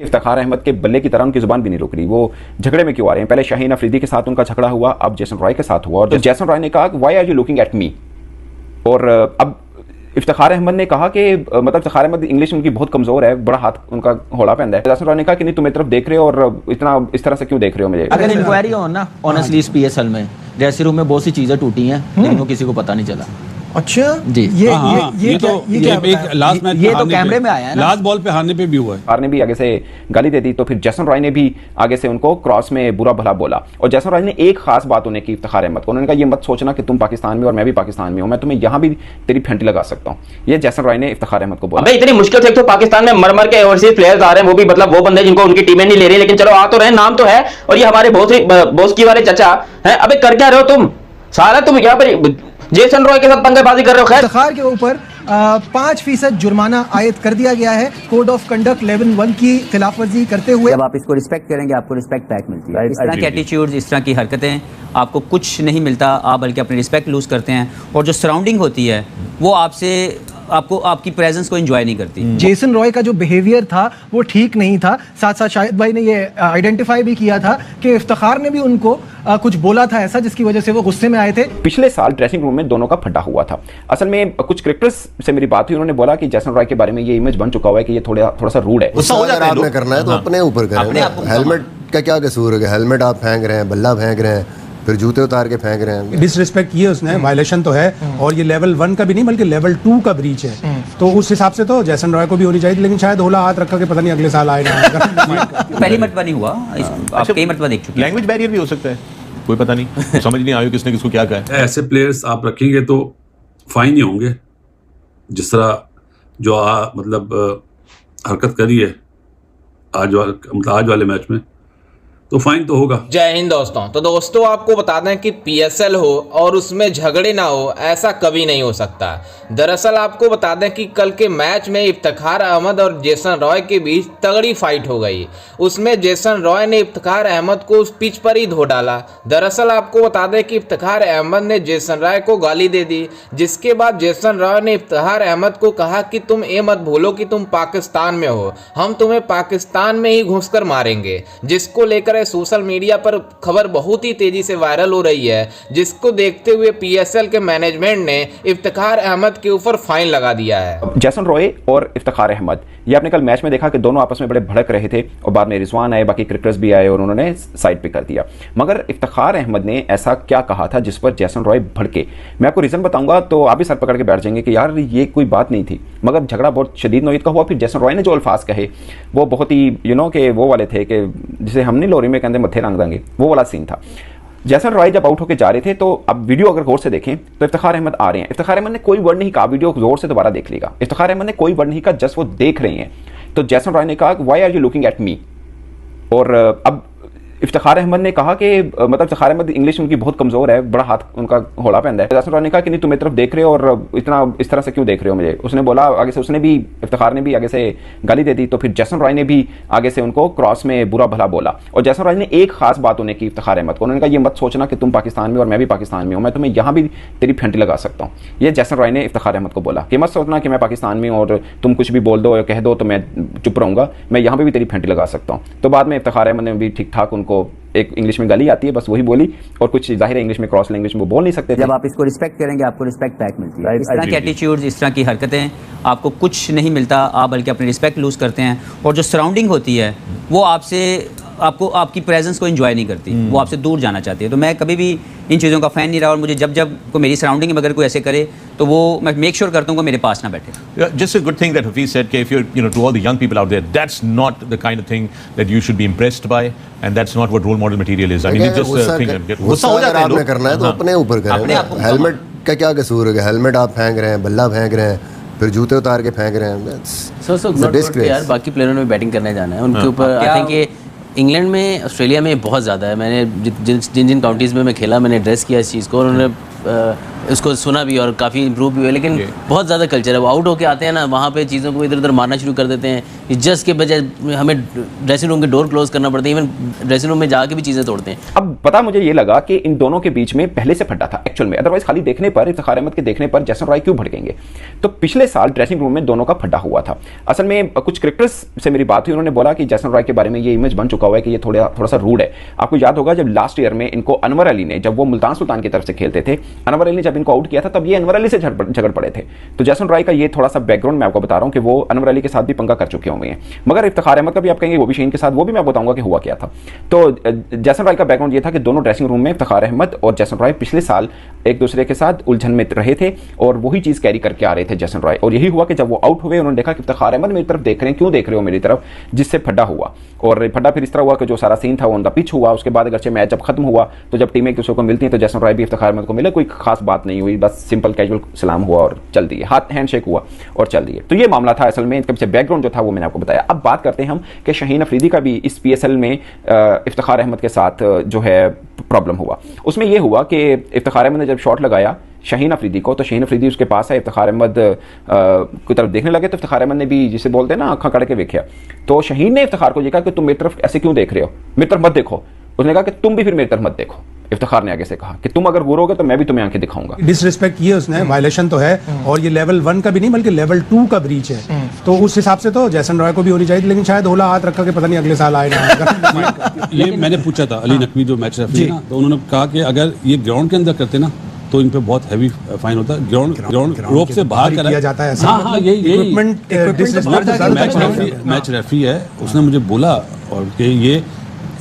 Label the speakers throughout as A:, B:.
A: इफ्तिखार अहमद के बल्ले की तरह उनकी जुबान भी नहीं रुक रही। वो झगड़े में क्यों आ रहे हैं? पहले शाहीन अफरीदी के साथ उनका झगड़ा हुआ, अब जेसन रॉय के साथ हुआ। और जेसन रॉय ने कहा why are you looking at me, और अब इफ्तिखार अहमद ने कहा कि मतलब इफ्तिखार अहमद इंग्लिश उनकी बहुत कमजोर है, बड़ा हाथ उनका होड़ा पहनता है। जेसन रॉय ने कहा कि नहीं तुम मेरी तरफ देख रहे हो और इतना इस तरह से क्यों देख रहे हो मुझे।
B: अगर इंक्वायरी हो ना ऑनेस्टली इस पीएसएल में ड्रेसिंग रूम में बहुत सी चीजें टूटी हैं लेकिन वो किसी को पता नहीं चला।
C: अच्छा
B: जी
C: ये तो
D: लास्ट मैच
B: ये तो कैमरे में आया है ना,
D: लास्ट बॉल पे हारने पे भी हुआ है।
A: ने भी आगे से गाली दे दी तो फिर जेसन रॉय ने भी आगे से उनको क्रॉस में बुरा भला बोला। और जेसन रॉय ने एक खास बात उन्हें की इफ्तिखार अहमद को, उन्होंने कहा ये मत सोचना कि तुम पाकिस्तान में और मैं भी पाकिस्तान में हूं, मैं तुम्हें यहां भी तेरी फेंटी लगा सकता हूं। ये जेसन रॉय ने इफ्तिखार अहमद को बोला।
E: अबे इतनी मुश्किल से तो पाकिस्तान में मर मर के ओवरसीज प्लेयर्स आ रहे हैं, वो भी मतलब वो बंदे जिनको उनकी टीमें नहीं ले रही, लेकिन चलो आ तो रहे, नाम तो है। और ये हमारे बॉस की वाले चचा हैं। अबे कर क्या रहे हो तुम सारा, तुम यहाँ पर जेसन रॉय के साथ पंगेबाजी कर रहे हो। खैर
C: इफ्तिखार के ऊपर 5% जुर्माना आयद कर दिया गया है कोड ऑफ कंडक्ट 11(1) की खिलाफवर्जी करते हुए।
B: जब आप इसको रिस्पेक्ट करेंगे आपको रिस्पेक्ट बैक मिलती है। इस तरह के एटीट्यूड्स, इस तरह की हरकतें आपको कुछ नहीं मिलता, आप बल्कि अपनी रिस्पेक्ट लूज करते हैं। और जो सराउंडिंग होती है वो आपको आपकी प्रेजेंस को एंजॉय नहीं करती।
C: जेसन रॉय का जो बिहेवियर था वो ठीक नहीं था। साथ साथ शाहिद भाई ने ये आइडेंटिफाई भी किया था कि इफ्तिखार ने भी उनको कुछ बोला था ऐसा जिसकी वजह से वो गुस्से में आए थे।
A: पिछले साल ड्रेसिंग रूम में दोनों का फड्डा हुआ था। असल में कुछ क्रिकेटर्स से मेरी बात हुई, उन्होंने बोला कि जेसन रॉय के बारे में ये इमेज बन चुका हुआ है कि ये थोड़ा सा रूड है।
F: गुस्सा हो जाता है। आपने करना है तो अपने ऊपर करें। हेलमेट का क्या कसूर है? हेलमेट आप फेंक रहे हैं, बल्ला फेंक रहे हैं, फिर जूते उतार के फेंक रहे हैं।
D: डिसरिस्पेक्ट किए उसने, वायलेशन तो है, और ये लेवल 1 का भी नहीं बल्कि लेवल 2 का ब्रीच है। तो उस हिसाब से तो जेसन रॉय को भी होनी चाहिए, लेकिन शायद होला हाथ रखा के पता नहीं अगले साल आएगा।
B: पहली मरतबा नहीं हुआ, आप कई मरतबा देख चुके हैं।
G: लैंग्वेज बैरियर भी हो सकता है, कोई पता नहीं, समझ नहीं आया किसने किसको क्या कहा है।
H: ऐसे प्लेयर्स आप रखेंगे तो फाइन ही होंगे, जिस तरह जो मतलब हरकत करी है आज वाले मैच में, तो फाइन तो होगा।
I: जय हिंद दोस्तों। तो दोस्तों आपको बता दें कि पीएसएल हो और उसमें झगड़े ना हो, ऐसा कभी नहीं हो सकता। दरअसल आपको बता दें कि कल के मैच में इफ्तिखार अहमद और जेसन रॉय के बीच तगड़ी फाइट हो गई। उसमें जेसन रॉय ने इफ्तिखार अहमद को उस पिच पर ही धो डाला। दरअसल आपको बता दें कि इफ्तिखार अहमद ने जेसन रॉय को गाली दे दी, जिसके बाद जेसन रॉय ने इफ्तिखार अहमद को कहा कि तुम ये मत भूलो कि तुम पाकिस्तान में हो, हम तुम्हें पाकिस्तान में ही घुसकर मारेंगे। जिसको लेकर सोशल मीडिया पर खबर बहुत ही तेजी से वायरल हो रही है, जिसको देखते हुए पीएसएल के मैनेजमेंट ने इफ्तिखार अहमद के ऊपर फाइन लगा दिया है।
A: जेसन रॉय और इफ्तिखार अहमद, ये आपने कल मैच में देखा कि दोनों आपस में बड़े भड़क रहे थे, और बाद में रिजवान आए, बाकी क्रिकेटर्स भी आए और उन्होंने साइड पे कर दिया। मगर इफ्तिखार अहमद ने ऐसा क्या कहा था जिस पर जेसन रॉय भड़के? मैं आपको रीजन बताऊंगा तो आप भी सर पकड़ के बैठ जाएंगे कि यार ये कोई बात नहीं थी। मगर झगड़ा बहुत शदीद नौयत का हुआ। फिर जेसन रॉय ने जो अल्फाज कहे वो बहुत ही के वो वाले थे कि जिसे हम नहीं लोरी में कहते मत्थे रंग देंगे, वो वाला सीन था। जेसन रॉय जब आउट होकर जा रहे थे, तो अब वीडियो अगर गौर से देखें तो इफ्तिखार अहमद आ रहे हैं। इफ्तिखार अहमद ने कोई वर्ड नहीं कहा, वीडियो जोर से दोबारा देख लेगा। इफ्तिखार अहमद ने कोई वर्ड नहीं कहा, जस्ट वो देख रहे हैं। तो जेसन रॉय ने कहा why are you looking at me, और अब इफ्तिखार अहमद ने कहा कि मतलब इफ्तिखार अहमद इंग्लिश उनकी बहुत कमजोर है, बड़ा हाथ उनका होड़ा पहनता है। जेसन रॉय ने कहा कि नहीं तुम मेरी तरफ देख रहे हो और इतना इस तरह से क्यों देख रहे हो मुझे। उसने बोला आगे से, उसने भी इफ्तिखार ने भी आगे से गाली दे दी तो फिर जेसन रॉय ने भी आगे से उनको क्रॉस में बुरा भला बोला। और जेसन रॉय ने एक खास बात उन्हें की इफ्तिखार अहमद को, उन्होंने कहा ये मत सोचना कि तुम पाकिस्तान में और मैं भी पाकिस्तान में हूं, मैं तुम्हें यहां भी तेरी फेंटी लगा सकता हूं। ये जेसन रॉय ने इफ्तिखार अहमद को बोला कि मत सोचना कि मैं पाकिस्तान में हूं और तुम कुछ भी बोल दो या कह दो तो मैं चुप रहूंगा, मैं यहां भी तेरी फेंटी लगा सकता हूं। तो बाद में इफ्तिखार अहमद ने भी ठीक ठाक उनको, एक इंग्लिश में गाली आती है बस वही बोली, और कुछ जाहिर है इंग्लिश में क्रॉस लैंग्वेज में वो बोल नहीं सकते थे।
B: जब आप इसको रिस्पेक्ट करेंगे आपको रिस्पेक्ट बैक मिलती है। इस तरह के एटीट्यूड्स, इस तरह की हरकतें आपको कुछ नहीं मिलता, आप बल्कि अपनी रिस्पेक्ट लूज करते हैं। और जो सराउंडिंग होती है वो आपकी प्रेजेंस को एंजॉय नहीं करती, वो आपसे दूर जाना चाहती है। तो मैं कभी भी इन चीज़ों का फ़ैन नहीं रहा, और मुझे जब को मेरी सराउंडिंग में अगर कोई ऐसे करे तो वो मैं मेक श्योर करता हूँ कि मेरे पास ना बैठे।
G: Just a good thing that Hafiz said, if you're to all the young people out there, that's not the kind of thing that you should be impressed by, and that's not what role model material is. I mean, it's just a thing.
F: गुस्सा हो जाता है। आपने करना है तो अपने ऊपर करें। हेलमेट का क्या कसूर है? हेलमेट आप फेंक रहे हैं, बल्ला फेंक रहे हैं, फिर जूते उतार के फेंक रहे हैं।
J: सर यार बाकी प्लेयरों ने बैटिंग करने जाना है, उनके ऊपर आई थिंक ये इंग्लैंड में, ऑस्ट्रेलिया में बहुत ज़्यादा है। मैंने जिन काउंटीज़ में मैं खेला, मैंने एड्रेस किया इस चीज़ को, और उन्होंने उसको सुना भी और काफ़ी इंप्रूव भी हुआ, लेकिन बहुत ज़्यादा कल्चर है। वो आउट होके आते हैं ना, वहाँ पे चीज़ों को इधर उधर मारना शुरू कर देते हैं। जस्ट के बजाय हमें ड्रेसिंग रूम के डोर क्लोज करना पड़ता है, इवन ड्रेसिंग रूम में जाके भी चीज़ें तोड़ते हैं।
A: अब पता मुझे ये लगा कि इन दोनों के बीच में पहले से फड्डा था एक्चुअल में, अदरवाइज खाली देखने पर, इफ्तिखार अहमद के देखने पर जैसन रॉय क्यों भड़केंगे। तो पिछले साल ड्रेसिंग रूम में दोनों का फड्डा हुआ था। असल में कुछ क्रिकेटर्स से मेरी बात हुई, उन्होंने बोला कि जैसन रॉय के बारे में ये इमेज बन चुका हुआ है कि ये थोड़ा सा रूड है। आपको याद होगा जब लास्ट ईयर में इनको अनवर अली ने, जब वो मुल्तान सुल्तान की तरफ से खेलते थे, अनवर अली ने जब इनको आउट किया था तब ये अनवर अली से झगड़ पड़े थे। तो जैसन रॉय का ये थोड़ा सा बैकग्राउंड मैं आपको बता रहा हूं कि वो अनवर अली के साथ भी पंगा कर चुके हुए हैं। मगर इफ्तिखार अहमद का भी आप कहेंगे वो भी शहीन के साथ, वो भी मैं बताऊंगा कि हुआ क्या था। तो जैसन रॉय का बैकग्राउंड ये था कि दोनों ड्रेसिंग रूम में इफ्तिखार अहमद और जैसन रॉय पिछले साल एक दूसरे के साथ उलझन में रहे थे और वही चीज कैरी करके आ रहे थे जैसन रॉय। और यही हुआ कि जब वो आउट हुए, उन्होंने देखा कि इफ्तिखार अहमद मेरी तरफ देख रहे हैं, क्यों देख रहे हो मेरी तरफ, जिससे फड्डा हुआ। और फड्डा फिर इस तरह हुआ कि जो सारा सीन था वो उनका पिच हुआ। उसके बाद अगरचे मैच जब खत्म हुआ तो जब टीमें एक दूसरे को मिलती हैं तो जैसन रॉय भी इफ्तिखार अहमद को मिले, कोई खास बात नहीं हुई, बस सिंपल कैजुअल सलाम हुआ और चल दिए, हाथ हैंडशेक हुआ और चल दिए। तो ये मामला था असल में, इसके पीछे बैकग्राउंड जो था वो मैंने आपको बताया। अब बात करते हैं हम कि शाहीन अफरीदी का भी इस PSL में इफ्तिखार अहमद के साथ जो है प्रॉब्लम हुआ। उसमें यह हुआ कि इफ्तिखार अहमद ने जब शॉट लगाया शाहीन अफरीदी को, तो शाहीन अफरीदी उसके पास है, इफ्तिखार अहमद की तरफ देखने लगे, तो इफ्तिखार अहमद ने भी जिसे बोलते हैं ना आंखा कड़ के देखा। तो शाहीन ने इफ्तिखार को ये कहा कि तुम मेरी तरफ ऐसे क्यों देख रहे हो, मेरी तरफ मत देखो। उसने कहा कि तुम भी फिर मेरी तरफ मत देखो। इफ्तिखार ने आगे से कहा कि तुम अगर गुरोगे तो मैं भी तुम्हें आंखें दिखाऊंगा।
D: डिसरिस्पेक्ट किए उसने, वायलेशन तो है, और ये लेवल 1 का भी नहीं बल्कि लेवल 2 का ब्रीच है। तो उस हिसाब से तो जैसन रॉय को भी होनी चाहिए, लेकिन शायद होला हाथ रखा के पता नहीं अगले साल आए ना।
H: ये मैंने पूछा था अली नकवी जो मैच रेफरी ना, तो उन्होंने कहा कि अगर ये ग्राउंड के अंदर करते ना तो इन पे बहुत हैवी फाइन होता है। ग्राउंड रोप से बाहर किया
D: जाता है।
H: हाँ, यही मैच रेफरी है, उसने मुझे बोला और कि ये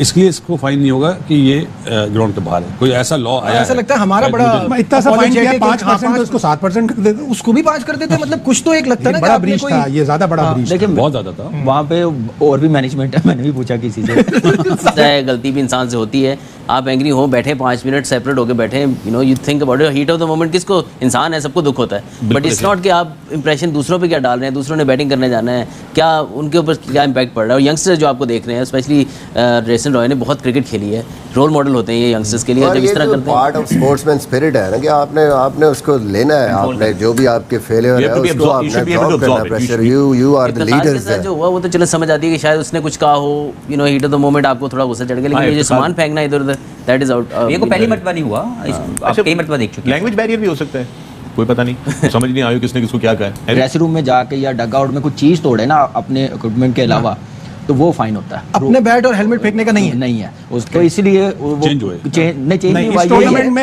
H: इसलिए इसको फाइन नहीं होगा कि ये ग्राउंड के बाहर है। कोई ऐसा लॉ आया,
C: ऐसा लगता है हमारा बड़ा
D: इतना सा फाइन किया 5% तो उसको 7% कर देते,
C: उसको भी 5 कर देते, मतलब कुछ तो एक लगता है ना
D: बड़ा ब्रीच था, ये ज्यादा बड़ा ब्रीच,
B: लेकिन
H: बहुत ज्यादा था
B: वहाँ पे। और भी मैनेजमेंट है, मैंने भी पूछा किसी से।
J: गलती भी इंसान से होती है। आप एंग्री हो, बैठे 5 मिनट सेपरेट होकर बैठे, you think about heat of the moment. किसको, इंसान है, सबको दुख होता है, बट इट्स नॉट कि आप इंप्रेशन दूसरों पे क्या डाल रहे हैं, दूसरों ने बैटिंग करने जाना है, क्या उनके ऊपर क्या इंपैक्ट पड़ रहा है। और यंगस्टर्स जो आपको देख रहे हैं, स्पेशली जैसन रॉय ने बहुत क्रिकेट खेली है, रोल मॉडल होते हैं ये यंगस्टर्स के लिए। जब इस तरह करते हैं,
F: पार्ट ऑफ स्पोर्ट्समैन स्पिरिट है ना कि आपने उसको लेना है, आपने जो भी आपके फेलियर है उसको आपने अब्सॉर्ब करना, pressure you are the leaders.
J: जो हुआ वो तो चलो समझ आती है कि शायद उसने कुछ कहा हो, हीट ऑफ द मोमेंट आपको थोड़ा गुस्सा चढ़ गया, लेकिन ये जो सामान फेंकना इधर उधर, दैट इज आउट।
B: ये को पहली मर्तबा नहीं हुआ, आप कई मर्तबा देख चुके हैं।
G: लैंग्वेज बैरियर भी हो सकता है, कोई पता नहीं, समझ नहीं आया किसने किसको क्या कहा है।
K: ड्रेसिंग रूम में जाके या डग आउट में कुछ चीज तोड़े ना अपने इक्विपमेंट के अलावा, तो वो फाइन होता है।
C: अपने बैट और हेलमेट फेंकने का नहीं है
K: उसको, इसीलिए
H: चेंज हुआ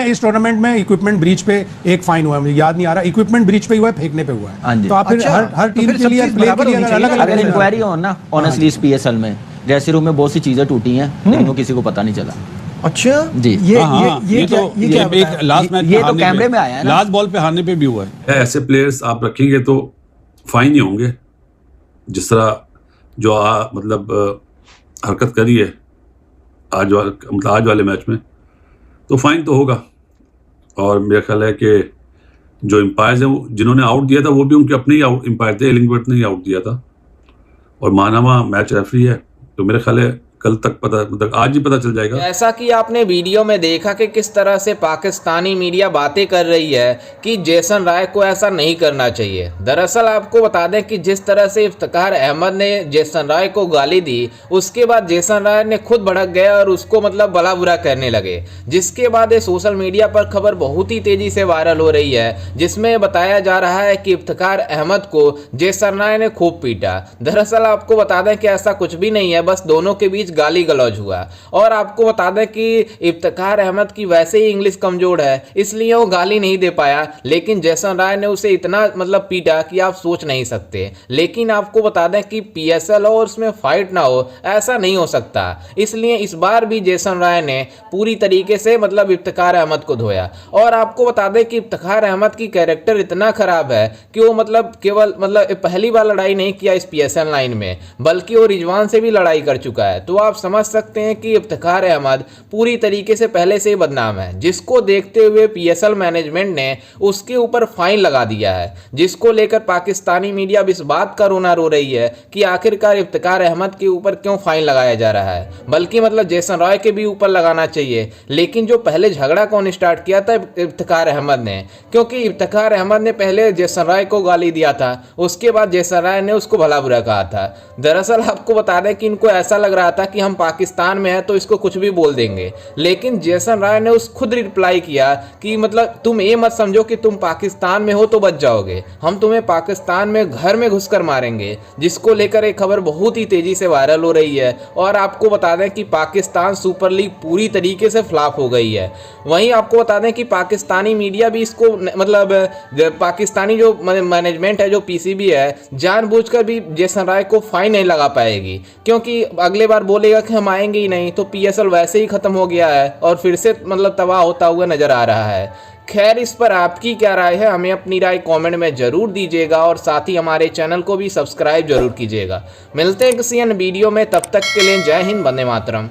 D: इस टूर्नामेंट में इक्विपमेंट ब्रीच पे एक फाइन हुआ है, मुझे याद नहीं आ रहा, इक्विपमेंट ब्रीच पे हुआ है, फेंकने पे हुआ है। तो आप फिर हर टीम के लिए
K: अगर इंक्वायरी हो ना, ऑनेस्टली इस PSL में ड्रेसिंग रूम में बहुत सी चीजें टूटी हैं, लेकिन वो किसी को पता नहीं चला।
C: अच्छा
K: जी,
H: ये तो लास्ट मैच
K: ये तो कैमरे में आया है,
H: लास्ट बॉल पे हारने पे भी हुआ है।
L: ऐसे प्लेयर्स आप रखेंगे तो फाइन ही होंगे, जिस तरह जो मतलब हरकत करी है आज वाले मैच में, तो फाइन तो होगा। और मेरा ख्याल है कि जो एम्पायर्स हैं जिन्होंने आउट दिया था वो भी उनके अपने ही एम्पायर थे, इलिंगवर्थ ने ही आउट दिया था, और मानामा मैच रेफरी है, तो मेरा ख्याल है कल तक पता, मतलब आज ही पता चल जाएगा।
I: ऐसा कि आपने वीडियो में देखा कि किस तरह से पाकिस्तानी मीडिया बातें कर रही है कि जैसन रॉय को ऐसा नहीं करना चाहिए। दरअसल आपको बता दें कि जिस तरह से इफ्तिखार अहमद ने जैसन रॉय को गाली दी, उसके बाद जैसन रॉय ने खुद भड़क गया और उसको मतलब भला बुरा करने लगे, जिसके बाद ये सोशल मीडिया पर खबर बहुत ही तेजी से वायरल हो रही है, जिसमें बताया जा रहा है कि इफ्तिखार अहमद को जैसन रॉय ने खूब पीटा। दरअसल आपको बता दें कि ऐसा कुछ भी नहीं है, बस दोनों के बीच गाली गलौज हुआ। और आपको बता दें कि इफ्तिखार अहमद की वैसे ही इंग्लिश कमजोर है, इसलिए वो गाली नहीं दे पाया, लेकिन जैसन रॉय ने उसे इतना मतलब पीटा कि आप सोच नहीं सकते। लेकिन आपको बता दें कि PSL हो और उसमें फाइट ना हो, ऐसा नहीं हो सकता, इसलिए इस बार भी जैसन रॉय ने पूरी तरीके से मतलब इफ्तिखार अहमद को धोया। और आपको बता दें कि इफ्तिखार अहमद की कैरेक्टर इतना खराब है कि वो मतलब केवल मतलब पहली बार लड़ाई नहीं किया इस PSL लाइन में, बल्कि वो रिजवान से भी लड़ाई कर चुका है। तो आप समझ सकते हैं कि इफ्तिखार अहमद पूरी तरीके से पहले से ही बदनाम है, जिसको देखते हुए PSL मैनेजमेंट ने उसके ऊपर फाइन लगा दिया है, जिसको लेकर पाकिस्तानी मीडिया अब इस बात का रोना रो रही है कि आखिरकार इफ्तिखार अहमद के ऊपर क्यों फाइन लगाया जा रहा है, बल्कि मतलब जेसन रॉय के भी ऊपर लगाना चाहिए। लेकिन जो पहले झगड़ा कौन स्टार्ट किया था? इफ्तिखार अहमद ने, क्योंकि इफ्तिखार अहमद ने पहले जेसन रॉय को गाली दिया था, उसके बाद जेसन रॉय ने उसको भला बुरा कहा था। दरअसल आपको बता दें कि इनको ऐसा लग रहा था कि हम पाकिस्तान में हैं तो इसको कुछ भी बोल देंगे, लेकिन जेसन रॉय ने उस खुद रिप्लाई किया कि मतलब तुम ये मत समझो कि तुम पाकिस्तान में हो तो बच जाओगे, हम तुम्हें पाकिस्तान में घर में घुसकर मारेंगे, जिसको लेकर एक खबर बहुत ही तेजी से वायरल हो रही है। और आपको बता दें कि पाकिस्तान सुपर लीग पूरी तरीके से फ्लॉप हो गई है। वहीं आपको बता दें कि पाकिस्तानी मीडिया भी इसको मतलब पाकिस्तानी जो मैनेजमेंट है, जो PCB है, जानबूझकर भी जेसन रॉय को फाइन नहीं लगा पाएगी, क्योंकि अगले बार बोलेगा कि हम आएंगे ही नहीं, तो PSL वैसे ही खत्म हो गया है और फिर से मतलब तबाह होता हुआ नजर आ रहा है। खैर, इस पर आपकी क्या राय है? हमें अपनी राय कमेंट में ज़रूर दीजिएगा और साथ ही हमारे चैनल को भी सब्सक्राइब जरूर कीजिएगा। मिलते हैं किसी अन्य वीडियो में, तब तक के लिए जय हिंद, वंदे मातरम।